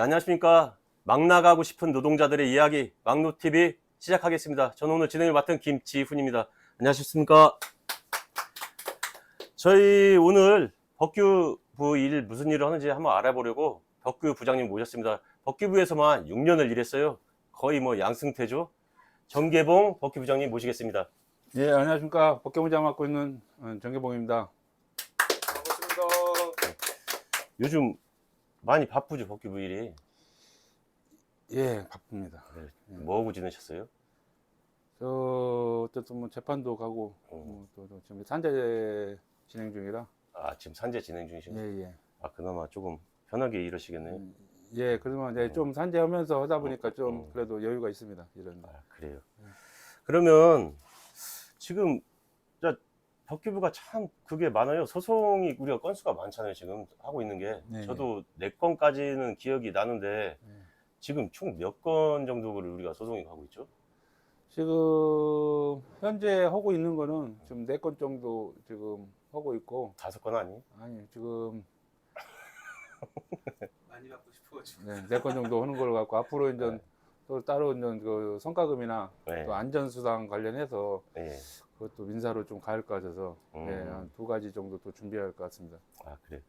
안녕하십니까. 막 나가고 싶은 노동자들의 이야기, 막노TV 시작하겠습니다. 저는 오늘 진행을 맡은 김지훈입니다. 안녕하십니까. 저희 오늘 법규부 일 무슨 일을 하는지 한번 알아보려고 법규 부장님 모셨습니다. 법규부에서만 6년을 일했어요. 거의 뭐 양승태죠. 정계봉 법규부장님 모시겠습니다. 예, 안녕하십니까. 법계부장 맡고 있는 정계봉입니다. 반갑습니다. 요즘 많이 바쁘죠, 법규부 일이. 예, 바쁩니다. 네, 뭐하고 지내셨어요? 저 어쨌든 뭐 재판도 가고 또 지금 산재 진행 중이라. 아, 지금 산재 진행 중이신가요? 예, 예. 아, 그나마 조금 편하게 일하시겠네요. 예, 그러면 이제 좀 산재하면서 하다 보니까 좀 그래도 여유가 있습니다. 이런. 아, 그래요. 그러면 지금 법규부가 참 그게 많아요. 소송이 우리가 건수가 많잖아요. 지금 하고 있는 게. 네, 저도 4건까지는 기억이 나는데 네. 지금 총 몇 건 정도를 우리가 소송이 가고 있죠? 지금 현재 하고 있는 거는 지금 4건 정도 지금 하고 있고. 5건 아니? 아니, 지금 많이 받고 싶어가지고. 네, 4건 정도 하는 걸 갖고 앞으로 이제 네. 또 따로 이제 그 성과금이나 네. 또 안전수당 관련해서 예. 그것도 민사로 좀 가할 것 같아서 네, 한 2가지 정도 또 준비할 것 같습니다. 아, 그래요.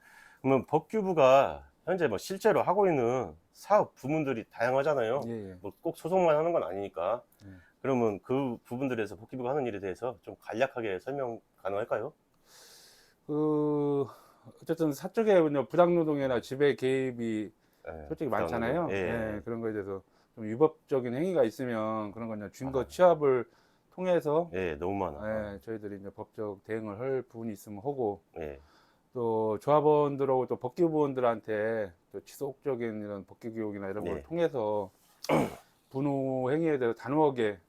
그러면 법규부가 현재 뭐 실제로 하고 있는 사업 부문들이 다양하잖아요. 예, 예. 뭐 꼭 소송만 하는 건 아니니까. 네. 그러면 그 부분들에서 법규부가 하는 일에 대해서 좀 간략하게 설명 가능할까요? 그 어쨌든 사적의 부당노동이나 지배 개입이 예, 솔직히 많잖아요. 예. 네, 그런 거에 대해서 좀 위법적인 행위가 있으면 그런 건 증거 아. 취합을 통해서 예, 너무 많아. 저희들이 이제 법적 대응을 할 부분이 있으면 하고 예. 또 조합원들하고 또 법규부원들한테 또 지속적인 이런 법규 교육이나 이런 걸 네. 통해서 분호 행위에 대해서 단호하게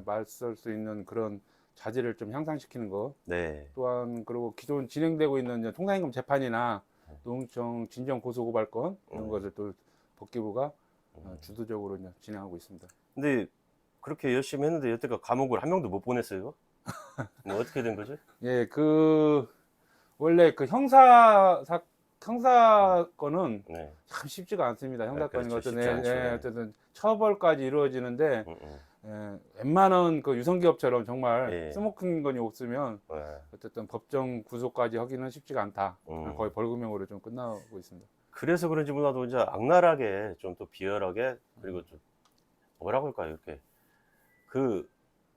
맞설 수 있는 그런 자질을 좀 향상시키는 것. 네. 또한 그리고 기존 진행되고 있는 이제 통상임금 재판이나 노동청 진정 고소고발건 이런 것을 또 법규부가 주도적으로 이제 진행하고 있습니다. 근데 그렇게 열심히 했는데 여태까지 감옥을 한 명도 못 보냈어요? 뭐 어떻게 된 거죠? 예, 원래 그 형사건은 네. 참 쉽지가 않습니다. 형사건이 그렇죠. 어떤 쉽지 않죠. 어쨌든 처벌까지 이루어지는데 음. 웬만한 그 유성기업처럼 정말 예. 쓰모큰 건이 없으면 네. 어쨌든 법정 구속까지 하기는 쉽지가 않다. 거의 음. 벌금형으로 좀 끝나고 있습니다. 그래서 그런지 몰라도 이제 악랄하게 좀 또 비열하게 그리고 좀 뭐라고 할까요? 이렇게 그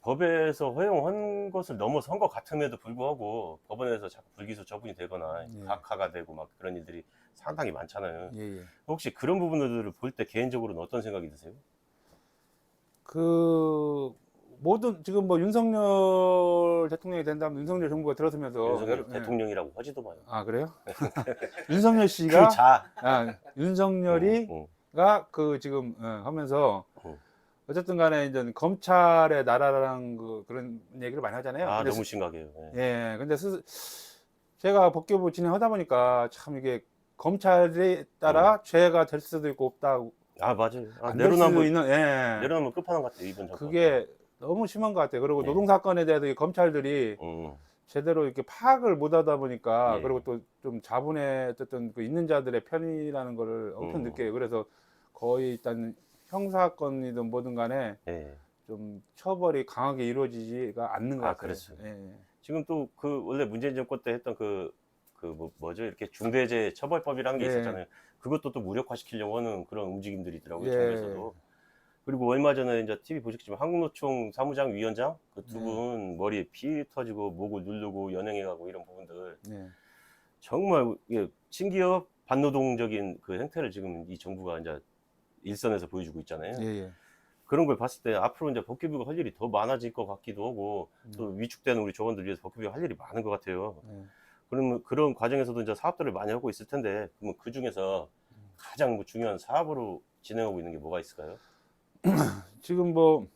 법에서 허용한 것을 넘어선 것 같음에도 불구하고 법원에서 자꾸 불기소 처분이 되거나 예. 각하가 되고 막 그런 일들이 상당히 많잖아요. 예, 예. 혹시 그런 부분들을 볼 때 개인적으로는 어떤 생각이 드세요? 모든 지금 뭐 윤석열 대통령이 된다면 윤석열 정부가 들어서면서 윤석열 대통령이라고 하지도 마요. 아, 그래요? 윤석열 씨가 윤석열이 응. 그 지금 하면서 응. 어쨌든 간에 이제 검찰의 나라라는 그런 얘기를 많이 하잖아요. 아, 근데 너무 심각해요. 예. 예, 근데 제가 법규부 진행하다 보니까 참 이게 검찰에 따라 죄가 될 수도 있고 없다고 아, 맞아요. 아, 안 될 수도 내로남불 있는 내로남불 끝판왕 같아요, 이번 정권. 그게 너무 심한 것 같아요. 그리고 예. 노동사건에 대해서 이 검찰들이 제대로 이렇게 파악을 못하다 보니까 예. 그리고 또 좀 자본의 어쨌든 그 있는 자들의 편이라는 거를 엄청 느껴요. 그래서 거의 일단 형사건이든 뭐든 간에 예. 좀 처벌이 강하게 이루어지지가 않는 것 아, 같아요. 그렇죠. 예. 지금 또 그 원래 문재인 정권 때 했던 뭐죠? 이렇게 중대재해 처벌법이라는 게 예. 있었잖아요. 그것도 또 무력화시키려고 하는 그런 움직임들이 있더라고요, 예. 정부에서도. 그리고 얼마 전에 이제 TV 보셨지만 한국노총 사무장 위원장 그 두 분 머리에 피 터지고 목을 누르고 연행해가고 이런 부분들 예. 정말 이게 친기업 반노동적인 그 행태를 지금 이 정부가 이제 일선에서 보여주고 있잖아요. 예. 예. 그런 걸 봤을 때 앞으로 이제 법규부가 할 일이 더 많아질 것 같기도 하고 또 위축되는 우리 조원들 위해서 법규부가 할 일이 많은 것 같아요. 그러면 그런 과정에서도 이제 사업들을 많이 하고 있을 텐데 그러면 그 중에서 가장 뭐 중요한 사업으로 진행하고 있는 게 뭐가 있을까요? 지금 뭐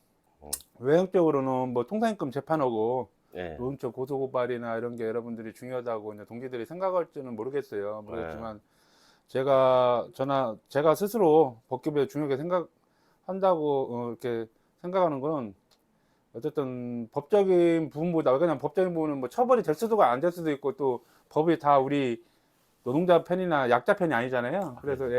외형적으로는 뭐 통상임금 재판하고 예. 노동청 고소고발이나 이런 게 여러분들이 중요하다고 이제 동기들이 생각할지는 모르겠지만 제가 스스로 법규부에 중요하게 생각한다고 이렇게 생각하는 거는 어쨌든 법적인 부분보다 그냥 법적인 부분은 뭐 처벌이 될 수도 안 될 수도 있고 또 법이 다 우리 노동자 편이나 약자 편이 아니잖아요. 그래서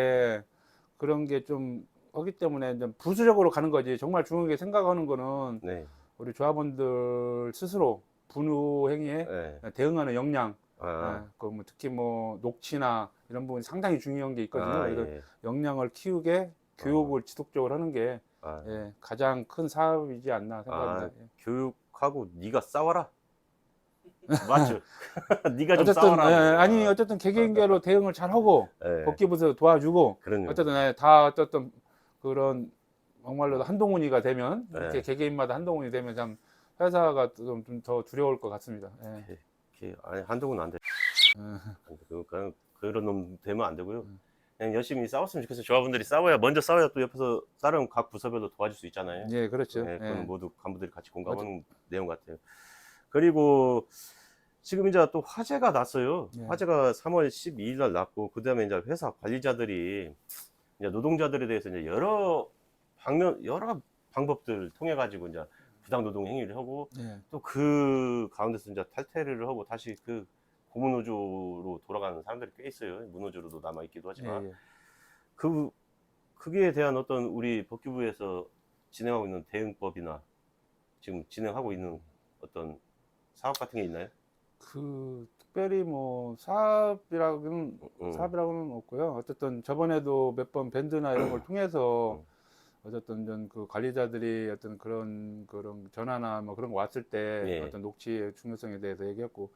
그런 게 좀 하기 때문에 좀 부수적으로 가는 거지. 정말 중요하게 생각하는 거는 네. 우리 조합원들 스스로 분우 행위에 네. 대응하는 역량, 아, 뭐 특히 뭐 녹취나 이런 부분이 상당히 중요한 게 있거든요. 그래서 예. 역량을 키우게 교육을 지속적으로 하는 게 아, 가장 큰 사업이지 않나 아, 생각합니다. 예. 교육하고 네가 싸워라. 맞죠? 네가 좀 어쨌든 싸워라. 뭐. 아니 어쨌든 개개인별로 대응을 잘 하고 예. 복귀부서 도와주고 그럼요. 어쨌든 다 어쨌든 그런 정말로 한동훈이가 되면 이렇게 예. 개개인마다 한동훈이 되면 참 회사가 좀 더 두려울 것 같습니다. 예. 아니, 한동훈 안 돼. 그러니까 그런 놈 되면 안 되고요. 그냥 열심히 싸웠으면 좋겠어요. 조합원들이 먼저 싸워야 또 옆에서 다른 각 부서별로 도와줄 수 있잖아요. 예, 그렇죠. 네, 그건 예. 모두 간부들이 같이 공감하는 내용 같아요. 그리고 지금 이제 또 화재가 났어요. 예. 화재가 3월 12일 날 났고, 그 다음에 이제 회사 관리자들이 이제 노동자들에 대해서 이제 여러 방법들 통해 가지고 이제 부당 노동 행위를 하고, 예. 또 그 가운데서 이제 탈퇴를 하고 다시 그 고문노조로 돌아가는 사람들이 꽤 있어요. 문노조로도 남아 있기도 하지만. 예, 예. 그게 대한 어떤 우리 법규부에서 진행하고 있는 대응법이나 지금 진행하고 있는 어떤 사업 같은 게 있나요? 특별히 뭐 사업이라고는 음. 사업이라고는 없고요. 어쨌든 저번에도 몇 번 밴드나 이런 걸 통해서 어쨌든 그 관리자들이 어떤 그런 전화나 뭐 그런 거 왔을 때 예. 어떤 녹취의 중요성에 대해서 얘기했고,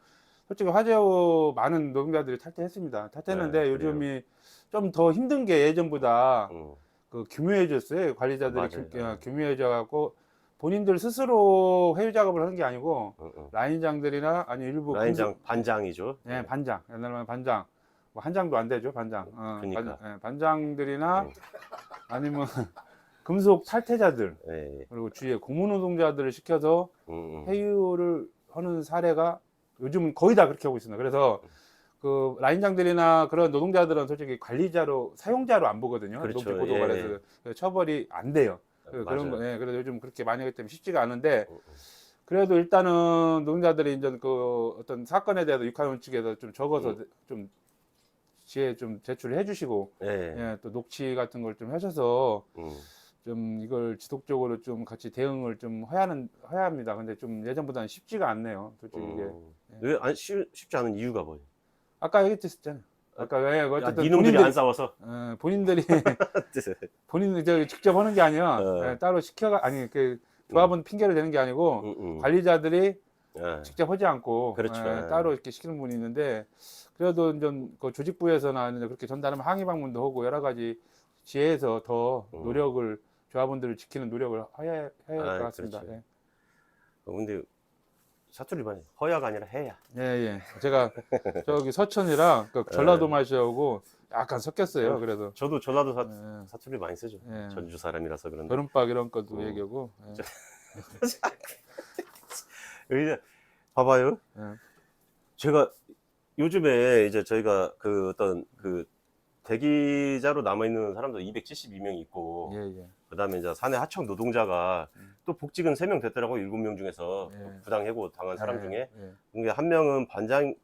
솔직히 화재 후 많은 노동자들이 탈퇴했습니다. 탈퇴했는데 네, 요즘이 좀 더 힘든 게 예전보다 그 교묘해졌어요. 관리자들이 맞아요. 교묘해져 갖고 본인들 스스로 회유 작업을 하는 게 아니고 라인장들이나 아니 일부 라인장 반장이죠. 예, 반장, 옛날 말하면 반장, 뭐 한 장도 안 되죠, 반장. 그러니까. 반장들이나 음. 아니면 금속 탈퇴자들, 예. 그리고 주위에 고무노동자들을 시켜서 회유를 하는 사례가 요즘은 거의 다 그렇게 하고 있습니다. 그래서 그 라인장들이나 그런 노동자들은 솔직히 관리자로, 사용자로 안 보거든요. 그렇죠. 녹지고도관에서 처벌이 안 돼요. 그런 맞아요. 거, 그래서 요즘 그렇게 많이 하기 때문에 쉽지가 않은데, 그래도 일단은 노동자들이 이제 그 어떤 사건에 대해서 육하원 측에서 좀 적어서 좀 지혜 좀 제출을 해주시고, 예. 또 녹취 같은 걸 좀 하셔서 음. 좀 이걸 지속적으로 좀 같이 대응을 좀 해야 합니다. 근데 좀 예전보다는 쉽지가 않네요. 솔직히 이게. 왜 쉽지 않은 이유가 뭐예요? 아까 얘기했잖아요. 아까 왜 어쨌든 니놈들이 안 싸워서? 본인들이 본인이 직접 하는 게 아니라 따로 아니 그 조합은 핑계를 대는 게 아니고 관리자들이 직접 하지 않고 그렇죠. 따로 이렇게 시키는 분이 있는데, 그래도 이제 그 조직부에서나 이제 그렇게 전달하면 항의 방문도 하고 여러 가지 지혜에서 더 노력을 조합원들을 지키는 노력을 해야 할 것 같습니다. 그렇죠. 예. 근데 사투리 많이 허야가 아니라 해야. 예. 제가 저기 서천이랑 그 전라도 맛이하고 약간 섞였어요. 그래서 저도 전라도 사투리 많이 쓰죠. 예. 전주 사람이라서 그런데. 거름박 이런 것도 얘기하고. 이제 봐봐요. 예. 제가 요즘에 이제 저희가 그 어떤 그 대기자로 남아 있는 사람도 272명이 있고, 예. 그다음에 이제 사내 하청 노동자가 또 복직은 3명 됐더라고. 7명 중에서 부당 해고 당한 사람 중에. 이게 한 명은 반장,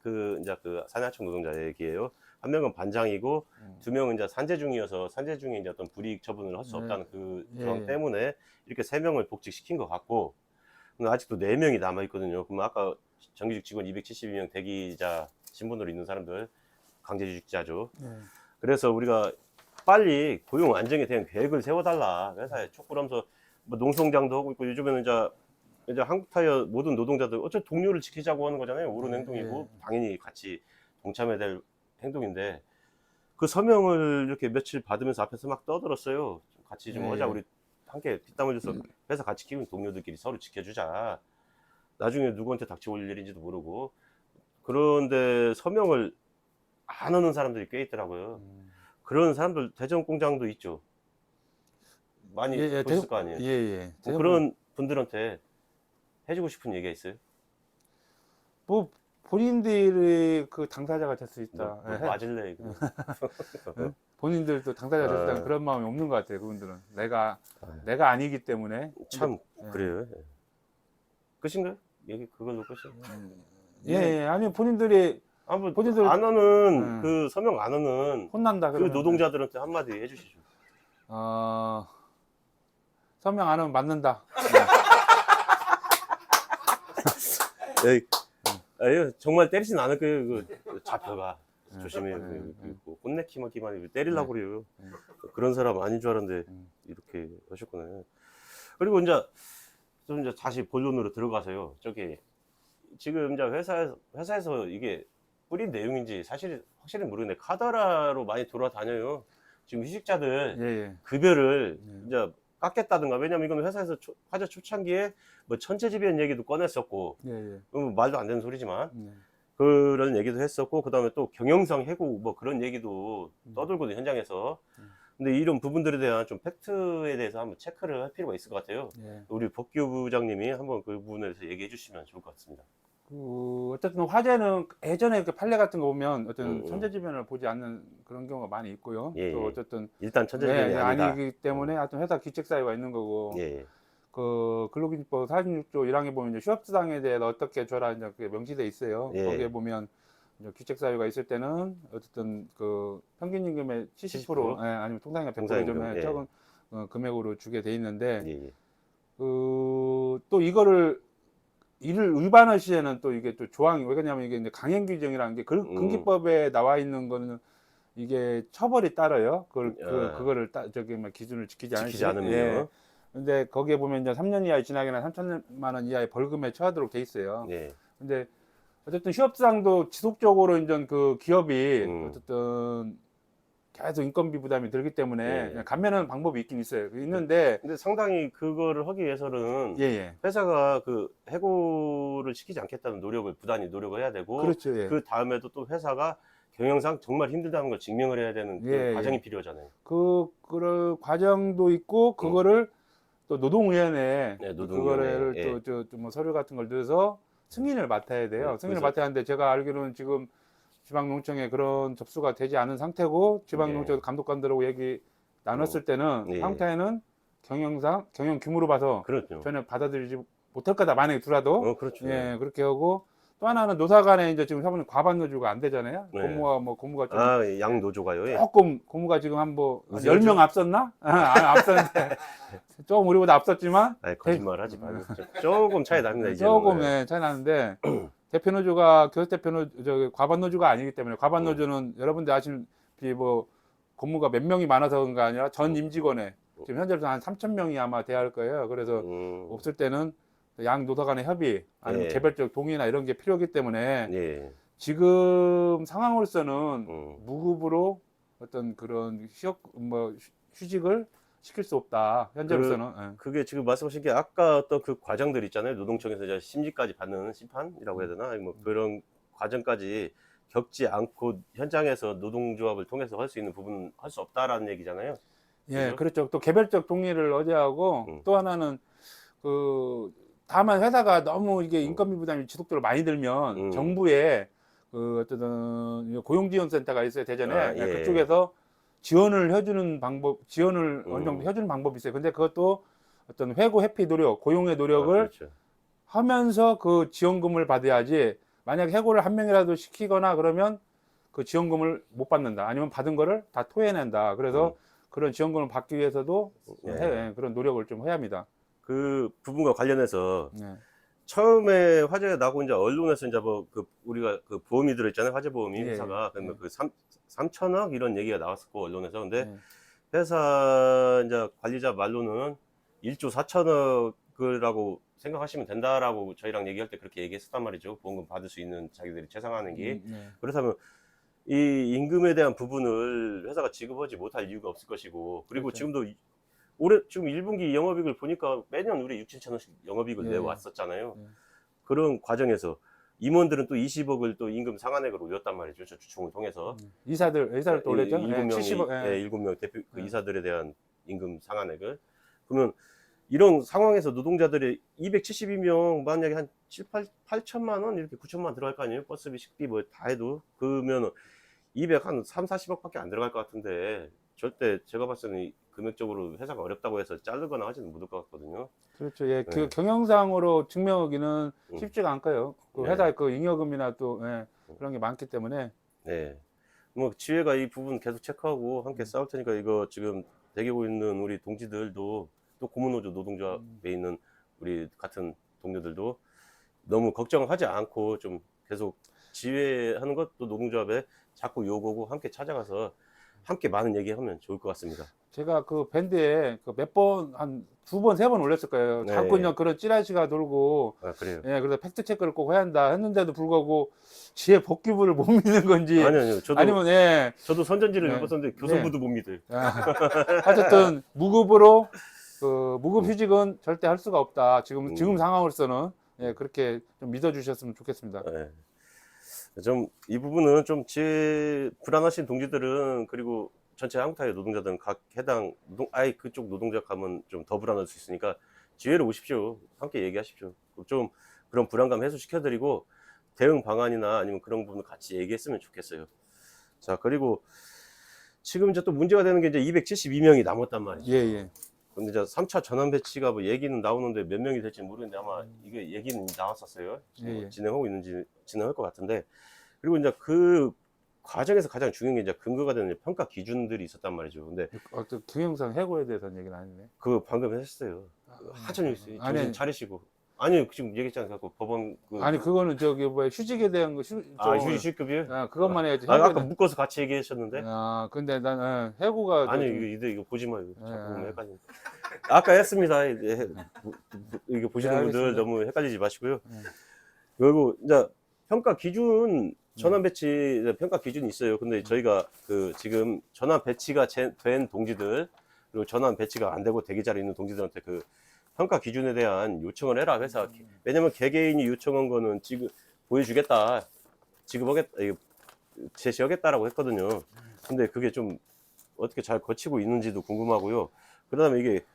이제 그 사내 하청 노동자 얘기예요. 한 명은 반장이고 2명은 이제 산재 중이어서 산재 중에 이제 어떤 불이익 처분을 할 수 없다는 그 조항 때문에 이렇게 3명을 복직시킨 것 같고, 근데 아직도 4명이 남아 있거든요. 그러면 아까 정규직 직원 272명 대기자 신분으로 있는 사람들 강제주직자죠. 그래서 우리가 빨리 고용 안정에 대한 계획을 세워달라. 회사에 촉구하면서 뭐 농성장도 하고 있고, 요즘에는 이제 한국타이어 모든 노동자들 어차피 동료를 지키자고 하는 거잖아요. 옳은 행동이고 당연히 같이 동참해야 될 행동인데, 그 서명을 이렇게 며칠 받으면서 앞에서 막 떠들었어요. 같이 좀 하자. 우리 함께 뒷담을 줘서 회사 같이 키우는 동료들끼리 서로 지켜주자. 나중에 누구한테 닥쳐올 일인지도 모르고. 그런데 서명을 안 하는 사람들이 꽤 있더라고요. 그런 사람들 대전 공장도 있죠. 많이 보셨을 거 아니에요. 뭐 그런 분들한테 해주고 싶은 얘기가 있어요? 뭐 본인들이 그 당사자가 될 수 있다. 뭐 맞을래 이거. 본인들도 당사자가 될 수 있다는 그런 마음이 없는 것 같아요. 그분들은 내가 아니기 때문에. 참 그래요. 끝인가요? 얘기 그걸로 끝이에요. 아니 본인들이 본인들 안 하는 그 서명 안 하는 혼난다. 그 노동자들한테 한마디 해주시죠. 서명 안 하면 맞는다. 에이, 정말 때리진 않을 거예요. 그 잡혀가. 조심해요. 혼내키만 때리려고 그래요. 그런 사람 아닌 줄 알았는데 이렇게 하셨구나. 그리고 이제 좀 이제 다시 본론으로 들어가서요. 저기 지금 이제 회사에서 이게 뿌린 내용인지 사실 확실히 모르겠는데 카더라로 많이 돌아다녀요. 지금 휴직자들 예, 예. 급여를 예. 이제 깎겠다든가. 왜냐면 이건 회사에서 화재 초창기에 뭐 천재지변 얘기도 꺼냈었고, 예, 예. 말도 안 되는 소리지만 예. 그런 얘기도 했었고, 그 다음에 또 경영상 해고 뭐 그런 얘기도 떠들거든요, 현장에서. 근데 이런 부분들에 대한 좀 팩트에 대해서 한번 체크를 할 필요가 있을 것 같아요. 예. 우리 법규부장님이 한번 그 부분에 대해서 얘기해 주시면 좋을 것 같습니다. 어쨌든 화재는 예전에 그 판례 같은 거 보면 어떤 음. 천재지변을 보지 않는 그런 경우가 많이 있고요. 예, 또 예. 어쨌든 일단 천재지변이 아니다. 아니기 때문에 하여튼 회사 규칙 사유가 있는 거고. 예. 그 근로기준법 46조 1항에 보면 이제 휴업수당에 대해서 어떻게 줘라 이제 그게 명시돼 있어요. 예. 거기에 보면 이제 규칙 사유가 있을 때는 어쨌든 그 평균 임금의 70%, 70%? 아니면 통상임금 100% 통상임금, 좀 예. 적은 금액으로 주게 돼 있는데 예, 예. 또 이거를 이를 위반할 시에는 또 이게 또 조항이 왜 그러냐면 이게 이제 강행 규정이라는 게 근기법에 나와 있는 거는 이게 처벌이 따라요. 그거를 저기 뭐 기준을 지키지 지키지 않으면. 않으면요. 근데 거기에 보면 이제 3년 이하의 진학이나 3천만 원 이하의 벌금에 처하도록 돼 있어요. 예. 근데 어쨌든 휴업수당도 지속적으로 이제 그 기업이 어쨌든 계속 인건비 부담이 들기 때문에 예. 그냥 감면하는 방법이 있긴 있어요. 있는데 근데 상당히 그거를 하기 위해서는 예. 회사가 그 해고를 시키지 않겠다는 부단히 노력을 해야 되고, 그렇죠. 예. 그 다음에도 또 회사가 경영상 정말 힘들다는 걸 증명을 해야 되는 그 예, 과정이 예. 필요하잖아요. 그런 과정도 있고 그거를 또 노동위원회에 네, 그거를 노동위원회. 또 뭐 서류 같은 걸 넣어서 승인을 맡아야 돼요. 네, 승인을 그래서- 맡아야 하는데 제가 알기로는 지금 지방농청에 그런 접수가 되지 않은 상태고 지방농청 감독관들하고 얘기 나눴을 때는 예. 상태는 경영 규모로 봐서 그렇죠. 전혀 받아들이지 못할 거다 만약에 두라도 그렇죠. 예 그렇게 하고 또 하나는 노사 간에 이제 지금 사모님 과반 노조가 안 되잖아요. 네. 고무가 좀 양 노조가요. 예. 조금 고무가 지금 한 우세하죠? 10명 앞섰나? 앞섰는데 조금 우리보다 앞섰지만 아니, 거짓말 하지 말고 조금 차이 납니다. 이제는. 조금 차이 나는데 대표 노조가 교섭 대표 노조 과반 노조가 아니기 때문에 과반 노조는 여러분들 아시는지 뭐 고무가 몇 명이 많아서 그런 게 아니라 전 임직원에 지금 현재로서 한 3,000명이 아마 돼야 할 거예요. 그래서 없을 때는 양 노사 간의 협의 아니면 예. 개별적 동의나 이런 게 필요하기 때문에 예. 지금 상황으로서는 무급으로 어떤 그런 휴직을 시킬 수 없다. 현재로서는. 예. 그게 지금 말씀하신 게 아까 어떤 그 과정들 있잖아요. 노동청에서 이제 심리까지 받는 심판이라고 해야 되나? 뭐 그런 과정까지 겪지 않고 현장에서 노동조합을 통해서 할 수 있는 부분은 할 수 없다라는 얘기잖아요. 예, 그죠? 그렇죠. 또 개별적 동의를 어제하고 또 하나는 다만 회사가 너무 이게 인건비 부담이 지속적으로 많이 들면 정부에 어쨌든 고용지원센터가 있어요, 대전에. 예. 그쪽에서 지원을 어느 정도 해주는 방법이 있어요. 근데 그것도 어떤 회고 회피 노력, 고용의 노력을 그렇죠. 하면서 그 지원금을 받아야지 만약 해고를 한 명이라도 시키거나 그러면 그 지원금을 못 받는다. 아니면 받은 거를 다 토해낸다. 그래서 그런 지원금을 받기 위해서도 그런 노력을 좀 해야 합니다. 그 부분과 관련해서 예. 처음에 화재가 나고 이제 언론에서 이제 우리가 그 보험이 들어있잖아요. 화재 보험이 예, 회사가. 그러면 그 3천억 이런 얘기가 나왔었고 언론에서. 근데 예. 회사 이제 관리자 말로는 1조 4천억이라고 생각하시면 된다라고 저희랑 얘기할 때 그렇게 얘기했었단 말이죠. 보험금 받을 수 있는 자기들이 재상하는 게. 그렇다면 그렇다면 이 임금에 대한 부분을 회사가 지급하지 못할 이유가 없을 것이고, 그리고 그렇죠. 지금도 지금 1분기 영업이익을 보니까 매년 우리 6,7천원씩 영업이익을 예. 내왔었잖아요. 예. 그런 과정에서 임원들은 또 20억을 또 임금 상한액으로 올렸단 말이죠. 저 주총을 통해서. 이사들 또 올렸죠? 70억. 7명 대표 그 이사들에 대한 임금 상한액을. 그러면 이런 상황에서 노동자들이 272명 만약에 한 8천만 원 이렇게 9천만 원 들어갈 거 아니에요? 버스비, 식비 뭐 다 해도. 그러면 200한 3, 40억밖에 안 들어갈 것 같은데 절대 제가 봤을 때는 금액적으로 회사가 어렵다고 해서 자르거나 하지는 못할 것 같거든요. 그렇죠. 예. 네. 그 경영상으로 증명하기는 쉽지가 않고요. 그 네. 회사 그 잉여금이나 또 그런 게 많기 때문에. 네. 뭐 지회가 이 부분 계속 체크하고 함께 싸울 테니까 이거 지금 대기고 있는 우리 동지들도 또 고문노조 노동조합에 있는 우리 같은 동료들도 너무 걱정하지 않고 좀 계속 지휘하는 것도 노동조합에 자꾸 요구하고 함께 찾아가서 함께 많은 얘기하면 좋을 것 같습니다. 제가 그 밴드에 그 몇 번, 한 2번, 3번 올렸을 거예요. 네. 자꾸 그냥 그런 찌라시가 돌고, 아, 그래요. 예, 그래서 팩트 체크를 꼭 해야 한다 했는데도 불구하고 지의 복귀부를 못 믿는 건지, 아니요. 아니면, 예, 저도 선전지를 네. 해봤었는데 교섭부도 못 믿어요. 아, 하여튼 무급으로 무급 음. 휴직은 절대 할 수가 없다. 지금 음. 상황으로서는 예, 그렇게 좀 믿어주셨으면 좋겠습니다. 네. 좀 이 부분은 좀 불안하신 동지들은 그리고 전체 한국타이 노동자들은 각 해당 아예 그쪽 노동자 가면 좀 더 불안할 수 있으니까 지혜로 오십시오. 함께 얘기하십시오. 좀 그런 불안감 해소시켜드리고 대응 방안이나 아니면 그런 부분 같이 얘기했으면 좋겠어요. 자, 그리고 지금 이제 또 문제가 되는 게 이제 272명이 남았단 말이죠. 예, 예. 근데 이제 3차 전환 배치가 뭐 얘기는 나오는데 몇 명이 될지 모르겠는데 아마 이게 얘기는 나왔었어요. 예, 예. 진행하고 있는지 진행할 것 같은데. 그리고 이제 그 과정에서 가장 중요한 게 이제 근거가 되는 평가 기준들이 있었단 말이죠. 근데 어떤 경영상 해고에 대해서는 얘기는 아니네. 그 방금 했어요. 하천이 아니, 정신 차리시고. 아니 지금 얘기했잖아요. 그 법원 아니 그거는 저기 뭐야 휴직에 대한 거 휴직급이요? 그것만 해야지. 아까 해고는- 묶어서 같이 얘기하셨는데. 근데 난 해고가 아니 좀- 이거 보지 마요. 자꾸 예. 보면 헷갈려. 아까 했습니다. 이거 보시는 네, 분들 알겠습니다. 너무 헷갈리지 마시고요. 네. 그리고 이제 평가 기준 전환 배치 평가 기준이 있어요. 근데 저희가 그 지금 전환 배치가 된 동지들 그리고 전환 배치가 안 되고 대기 자리에 있는 동지들한테 그 평가 기준에 대한 요청을 해라 회사. 왜냐면 개개인이 요청한 거는 지금 보여주겠다, 지급하겠다, 이거 제시하겠다라고 했거든요. 근데 그게 좀 어떻게 잘 거치고 있는지도 궁금하고요. 그다음에 이게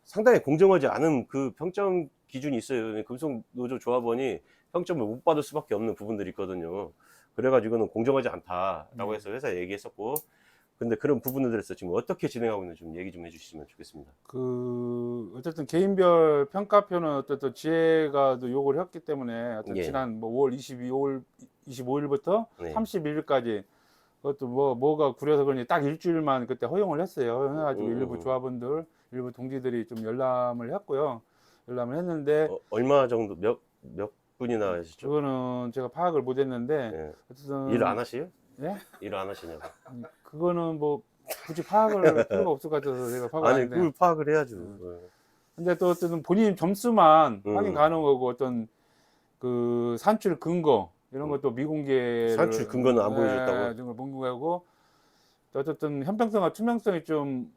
상당히 공정하지 않은 그 평점 기준이 있어요. 금속노조 조합원이 평점을 못 받을 수밖에 없는 부분들이 있거든요. 그래가지고 이거는 공정하지 않다라고 해서 회사에 얘기했었고, 근데 그런 부분에 대해서 지금 어떻게 진행하고 있는지 좀 얘기 좀 해주시면 좋겠습니다. 어쨌든 개인별 평가표는 어쨌든 지혜가 또 요구를 했기 때문에 어쨌든 예. 지난 뭐 5월 25일부터 네. 31일까지 그것도 뭐가 구려서 그런지 딱 일주일만 그때 허용을 했어요. 허용해가지고 일부 음. 조합원들, 일부 동지들이 좀 열람을 했고요. 열람을 했는데 얼마 정도 몇 분이나 하시죠? 그거는 제가 파악을 못했는데 예. 어쨌든 일 안 하시요? 예? 일 안 하시냐고. 그거는 뭐 굳이 파악을 할 필요가 없을 것 같아서 제가 파악을 안 아니 했는데 그걸 파악을 해야죠. 근데 또 어떤 본인 점수만 음. 확인 가능하고 어떤 그 산출 근거 이런 것도 미공개를 산출 근거는 안 보여줬다고? 이런 걸 공개하고 또 어쨌든 형평성과 투명성이 좀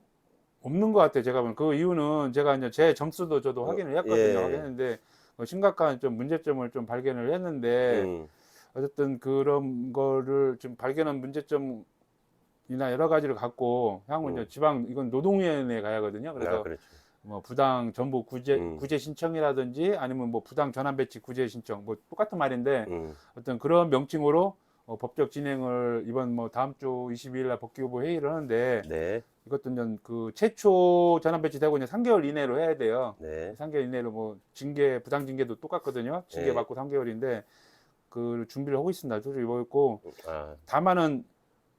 없는 것 같아요. 제가 보면 그 이유는 제가 이제 제 점수도 저도 확인을 했거든요. 예. 확인했는데 심각한 좀 문제점을 좀 발견을 했는데 어쨌든 그런 거를 좀 발견한 문제점이나 여러 가지를 갖고 향후 이제 지방 이건 노동위원회에 가야 하거든요. 그래서 그렇죠. 뭐 부당 전부 구제 신청이라든지 아니면 뭐 부당 전환 배치 구제 신청 뭐 똑같은 말인데 어떤 그런 명칭으로 법적 진행을 이번 뭐 다음 주 22일 날 복귀후보 회의를 하는데 네. 이것도 이제 그 최초 전환 배치되고 이제 3개월 이내로 해야 돼요. 네. 3개월 이내로 뭐 징계 부당 징계도 똑같거든요. 징계 네. 받고 3개월인데 그 준비를 하고 있습니다. 조직이 있고 아, 다만은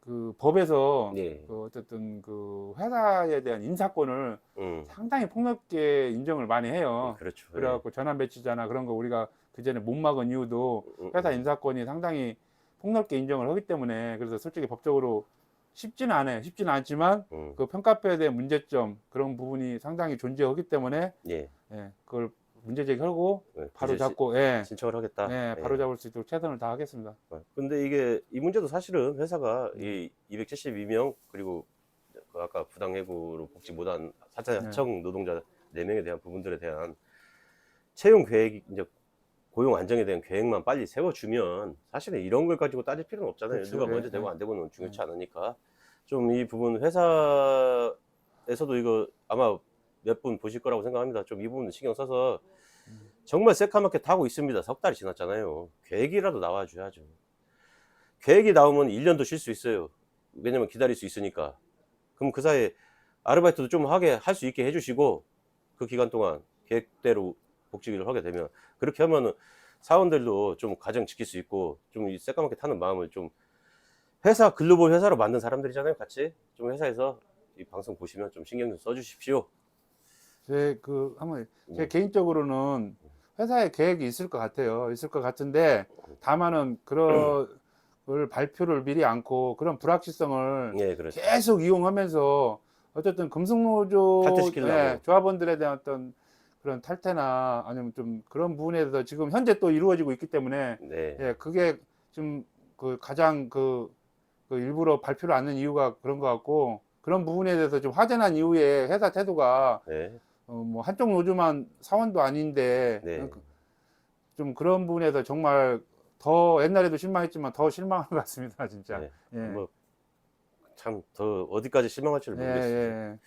그 법에서 예. 그 어쨌든 그 회사에 대한 인사권을 상당히 폭넓게 인정을 많이 해요. 그렇죠. 그래갖고 전환 배치자나 그런 거 우리가 그전에 못 막은 이유도 회사 인사권이 상당히 폭넓게 인정을 하기 때문에 그래서 솔직히 법적으로 쉽지는 않아요. 쉽지는 않지만 그 평가표에 대한 문제점 그런 부분이 상당히 존재하기 때문에 예. 예, 그걸 문제 제기하고 바로 구제 잡고 예, 신청을 하겠다. 예, 바로 잡을 수 있도록 최선을 다하겠습니다. 근데 이게 이 문제도 사실은 회사가 이 272명 그리고 그 아까 부당해고로 복직 못한 사전 하청 노동자 4명에 대한 부분들에 대한 채용 계획 이제 고용 안정에 대한 계획만 빨리 세워주면 사실은 이런 걸 가지고 따질 필요는 없잖아요. 그렇죠. 누가 먼저 예, 되고 안 되고는 중요치 않으니까 좀 이 부분 회사에서도 이거 아마 몇 분 보실 거라고 생각합니다. 좀 이 부분 신경 써서 정말 새카맣게 타고 있습니다. 석 달이 지났잖아요. 계획이라도 나와줘야죠. 계획이 나오면 1년도 쉴 수 있어요. 왜냐면 기다릴 수 있으니까. 그럼 그 사이에 아르바이트도 좀 하게 할 수 있게 해주시고 그 기간 동안 계획대로 복직을 하게 되면 그렇게 하면은 사원들도 좀 가정 지킬 수 있고 좀 이 새까맣게 타는 마음을 좀 회사 글로벌 회사로 만든 사람들이잖아요. 같이 좀 회사에서 이 방송 보시면 좀 신경 좀 써주십시오. 제 개인적으로는 회사에 계획이 있을 것 같아요. 있을 것 같은데, 다만은 그런 걸 발표를 미리 않고 그런 불확실성을 예, 그렇죠. 계속 이용하면서 어쨌든 금속노조 탈퇴시키려고. 조합원들에 대한 어떤 그런 탈퇴나 아니면 좀 그런 부분에 대해서 지금 현재 또 이루어지고 있기 때문에 네. 예, 그게 좀 그 가장 그 일부러 발표를 않는 이유가 그런 것 같고 그런 부분에 대해서 좀 화제난 이후에 회사 태도가 네. 뭐 한쪽 노조만 사원도 아닌데 네. 좀 그런 부분에서 정말 더 옛날에도 실망했지만 더 실망한 것 같습니다, 진짜. 네. 예. 뭐 참 더 어디까지 실망할지를 예, 모르겠어요. 예.